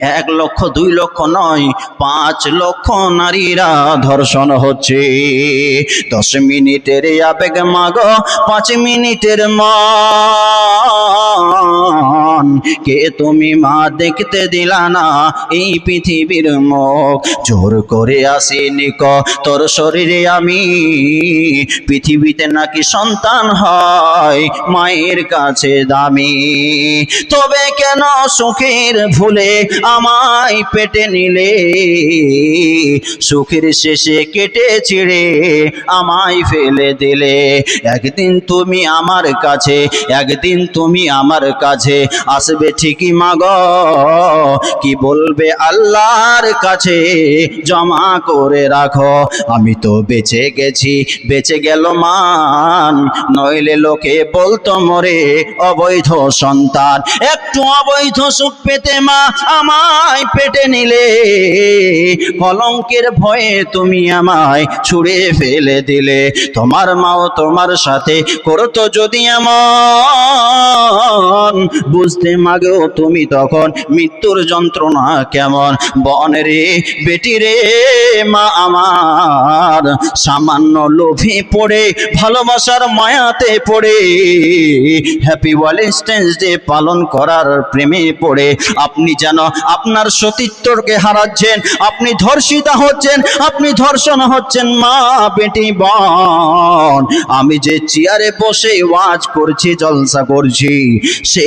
1 লক্ষ 2 লক্ষ নয়, 5 লক্ষ নারীরা ধর্ষণ হচ্ছে। 10 মিনিটের আবেগ মাগো, 5 মিনিটের মান। কে তুমি মা দেখতে দিলা না এই পৃথিবীর মুখ? জোর করে আসিনি ক তোর শরীরে আমি, পৃথিবীতে নাকি সন্তান হয় মায়ের কাছে দামি। তবে কেন সুখের ভুলে আমায় পেটে নিলে? সুখের শেষে কেটে ছিঁড়ে আমায় ফেলে দিলে। একদিন তুমি আমার কাছে, একদিন তুমি আমার কাছে আসবে ঠিকই মাগো। কি বলবে আল্লাহর কাছে জমা করে রাখো। আমি তো বেঁচে গেছি, বেঁচে গেল মান, নইলে লোকে বলতো মরে অবৈধ সন্তান। একটু অবৈধ সুখ পেতে মা আমায় পেটে নিলে, কলঙ্কের ভয়ে তুমি আমায় ছুঁড়ে ফেলে দিলে। তোমার মাও তোমার সাথে করতো যদি এমন, বুঝতে মাগো তুমি তখন মৃত্যুর যন্ত্রণা কেমন। বনের বেটি রে মা আমার, সামান্য লোভে পড়ে ভালোবাসার মায়াতে পড়ে, হ্যাপি ভ্যালেন্টাইন্স ডে পালন করার প্রেমে পড়ে আপনি যেন আপনার সতীত্বকে হারাচ্ছেন, আপনি ধর্ষিতা হচ্ছেন, আপনি ধর্ষণ হচ্ছেন। মা বেটি বোন, আমি যে চেয়ারে বসে ওয়াজ করছি, জলসা করছি, সে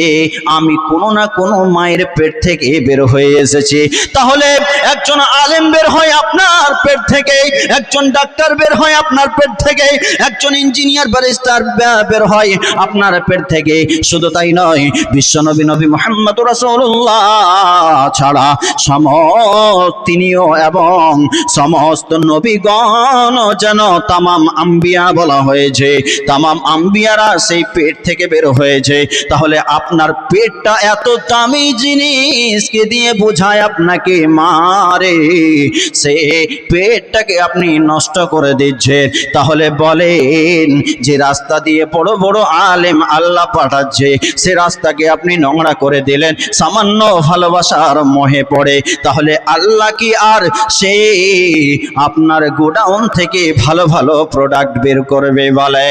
আমি কোনো না কোনো মায়ের পেট থেকে বের হয়ে এসেছি। তাহলে একজন আলেম বের হয় আপনার পেট থেকে, একজন ডাক্তার বের হয় আপনার পেট থেকে, একজন ইঞ্জিনিয়ার ব্যারিস্টার বের হয় আপনার পেট থেকে। শুধু তাই নয়, বিশ্বনবী নবী মুহাম্মদ রাসূলুল্লাহ ছাড়া তিনিও এবং সমস্ত নবীগণ যেন তামাম আম্বিয়া বলা হয়েছে, তামাম আম্বিয়ারা সেই পেট থেকে বের হয়েছে। তাহলে আপনার পেটটা এত দামি জিনিস কে দিয়ে বোঝায় আপনাকে মারে, সে পেটটাকে আপনি নষ্ট করে দিচ্ছেন। তাহলে বলেন, যে রাস্তা দিয়ে বড় বড় আলেম আল্লাহ পাঠাচ্ছে, সে রাস্তাকে আপনি নোংরা করে দিলেন সামান্য ভালোবাসার মোহে পড়ে। তাহলে আল্লাহ কি আর সে আপনার গোডাউন থেকে ভালো ভালো প্রোডাক্ট বের করবে বলে?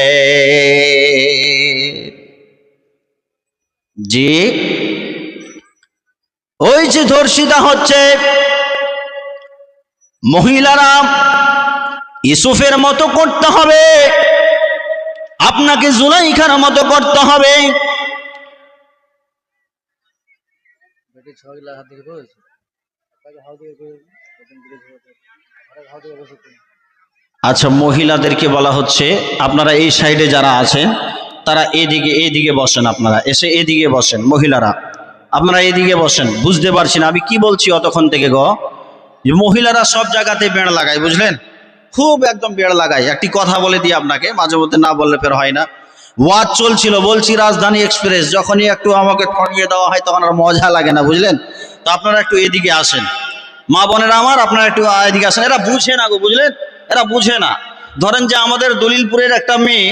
জি, ওই যে ধর্ষিতা হচ্ছে মহিলারা, ইউসুফের মতো করতে হবে, আপনাকে জুলাইখার মতো করতে হবে। আচ্ছা, মহিলাদেরকে বলা হচ্ছে আপনারা এই সাইডে যারা আছেন তারা এদিকে বসেন, আপনারা এসে এদিকে বসেন। মহিলারা আপনারা এদিকে বসেন। বুঝতে পারছি না আমি কি বলছি অতক্ষণ থেকে গো, যে মহিলারা সব জায়গাতে বেড় লাগায়, বুঝলেন, খুব একদম বেড় লাগায়। একটি কথা বলে দিই আপনাকে, মাঝে মধ্যে না বললে ফের হয় না। ওয়াজ চলছিল, বলছি রাজধানী এক্সপ্রেস, যখনই একটু আমাকে ঠকিয়ে দেওয়া হয় তখন আর মজা লাগে না, বুঝলেন। তো আপনারা একটু এদিকে আসেন, মা বোনেরা আমার, আপনারা একটু এদিকে আসেন। এরা বুঝে না গো, বুঝলেন, এরা বুঝে না। ধরেন যে আমাদের দলিলপুরের একটা মেয়ে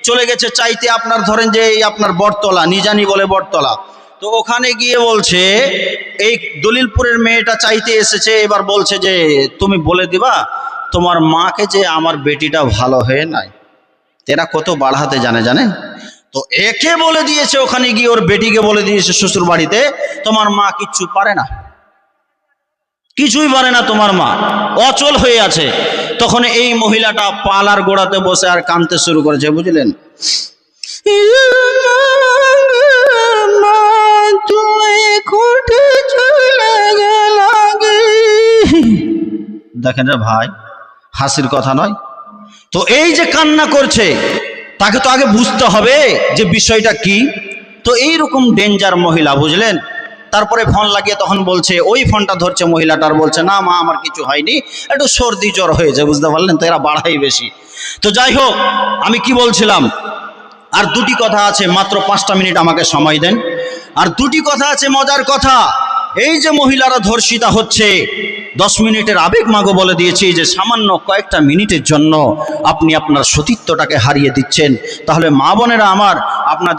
চলে গেছে চাইতে, আপনার ধরেন যে এই আপনার বটতলা, নিজানি বলে বটতলা, তো ওখানে গিয়ে বলছে, এই দলিলপুরের মেয়েটা চাইতে এসেছে, এবার বলছে যে তুমি বলে দিবা তোমার মাকে যে আমার বেটিটা ভালো হয়ে নাই। এরা কত বাড়াতে জানেন। তো একে বলে দিয়েছে, ওখানে গিয়ে ওর বেটিকে বলে দিয়েছে শ্বশুর বাড়িতে, তোমার মা কিচ্ছু পারে না, কিছুই পারে না, তোমার মা অচল হয়ে আছে। তখন এই মহিলাটা পালার গোড়াতে বসে আর কাঁদতে শুরু করেছে, বুঝলেন। দেখেন রে ভাই, হাসির কথা নয়। তো এই যে কান্না করছে, তাকে তো আগে বুঝতে হবে যে বিষয়টা কি। তো এইরকম ডেঞ্জার মহিলা, বুঝলেন। তারপরে ফোন লাগিয়ে তখন বলছে, ওই ফোনটা ধরছে মহিলাটার, বলছে না মা আমার কিছু হয়নি, একটু সর্দি জ্বর হয়েছে, বুঝতে পারলেন। তো এরা বাড়াই বেশি। তো যাই হোক, আমি কি বলছিলাম, আর দুটি কথা আছে, মাত্র 5টা মিনিট আমাকে সময় দেন। আর দুটি কথা আছে, মজার কথা। এই যে মহিলারা ধর্ষিতা হচ্ছে, 10 মিনিটের আবেগ মাগো বলে দিয়েছি যে সামান্য কয়েকটা মিনিটের জন্য আপনি আপনার সতীত্বটাকে হারিয়ে দিচ্ছেন। তাহলে মা বোনেরা আমার, আপনার